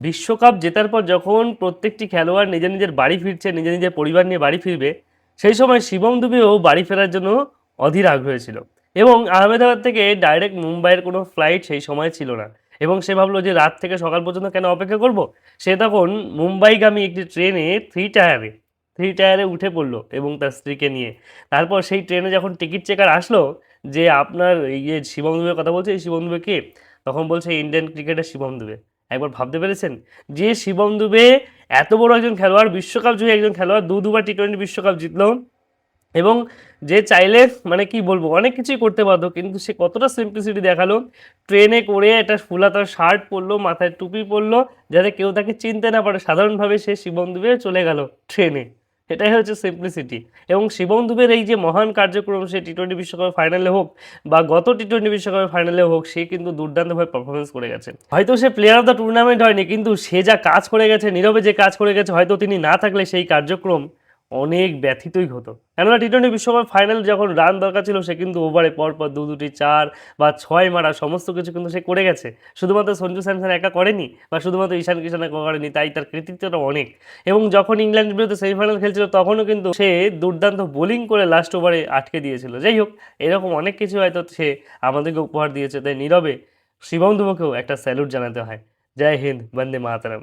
বিশ্বকাপ জেতার পর যখন প্রত্যেকটি খেলোয়াড় নিজের নিজের বাড়ি ফিরছে, নিজের নিজের পরিবার নিয়ে বাড়ি ফিরবে, সেই সময় শিবম দুবেও বাড়ি ফেরার জন্য অধীর আগ্রহী ছিল। এবং আহমেদাবাদ থেকে ডাইরেক্ট মুম্বাইয়ের কোনো ফ্লাইট সেই সময় ছিল না। এবং সে ভাবলো যে রাত থেকে সকাল পর্যন্ত কেন অপেক্ষা করব। সে তখন মুম্বাইগামী একটি ট্রেনে থ্রি টায়ারে উঠে পড়লো এবং তার স্ত্রীকে নিয়ে। তারপর সেই ট্রেনে যখন টিকিট চেকার আসলো যে আপনার ইয়ে শিবম দুবের কথা বলছে, এই শিবম দুবে কে? তখন বলছে ইন্ডিয়ান ক্রিকেটার শিবম দুবে। একবার ভাবতে পেরেছেন যে শিবম দুবে এত বড় একজন খেলোয়াড়, বিশ্বকাপ জয়ী একজন খেলোয়াড়, দুবার টি-20 বিশ্বকাপ জিতলো এবং যে চাইলে মানে কি বলবো অনেক কিছুই করতে পারতো, কিন্তু সে কতটা সিম্পলিসিটি দেখালো। ট্রেনে করে একটা ফুলাতার শার্ট পরলো, মাথায় টুপি পরলো, যাতে কেউ তাকে চিনতে না পারে। সাধারণভাবে সে শিবম দুবে চলে গেল ট্রেনে। এটাই হচ্ছে সিম্পলিসিটি। এবং শিবম দুবের এই যে মহান কার্যক্রম, সে টি-20 বিশ্বকাপের ফাইনালে হোক বা গত টি-20 বিশ্বকাপের ফাইনালে হোক, সে কিন্তু দুর্দান্তভাবে পারফরমেন্স করে গেছে। হয়তো সে প্লেয়ার অফ দ্য টুর্নামেন্ট হয়নি, কিন্তু সে যা কাজ করে গেছে, নীরবে যে কাজ করে গেছে, হয়তো তিনি না থাকলে সেই কার্যক্রম অনেক ব্যথিতই হতো। কেননা টি-20 বিশ্বকাপ ফাইনাল যখন রান দরকার ছিল, সে কিন্তু ওভারে পরপর দুটি চার বা ছয় মারা সমস্ত কিছু কিন্তু সে করে গেছে। শুধুমাত্র সঞ্জু স্যামসন একা করেনি বা শুধুমাত্র ঈশান কিষান একা করেনি, তাই তার কৃতিত্বটা অনেক। এবং যখন ইংল্যান্ডের বিরুদ্ধে সেমিফাইনাল খেলছিল, তখনও কিন্তু সে দুর্দান্ত বোলিং করে লাস্ট ওভারে আটকে দিয়েছিল। যাই হোক, এরকম অনেক কিছু হয়তো সে আমাদেরকে উপহার দিয়েছে, তাই নীরবে শিবম দুবেকেও একটা স্যালুট জানাতে হয়। জয় হিন্দ, বন্দে মাতরম।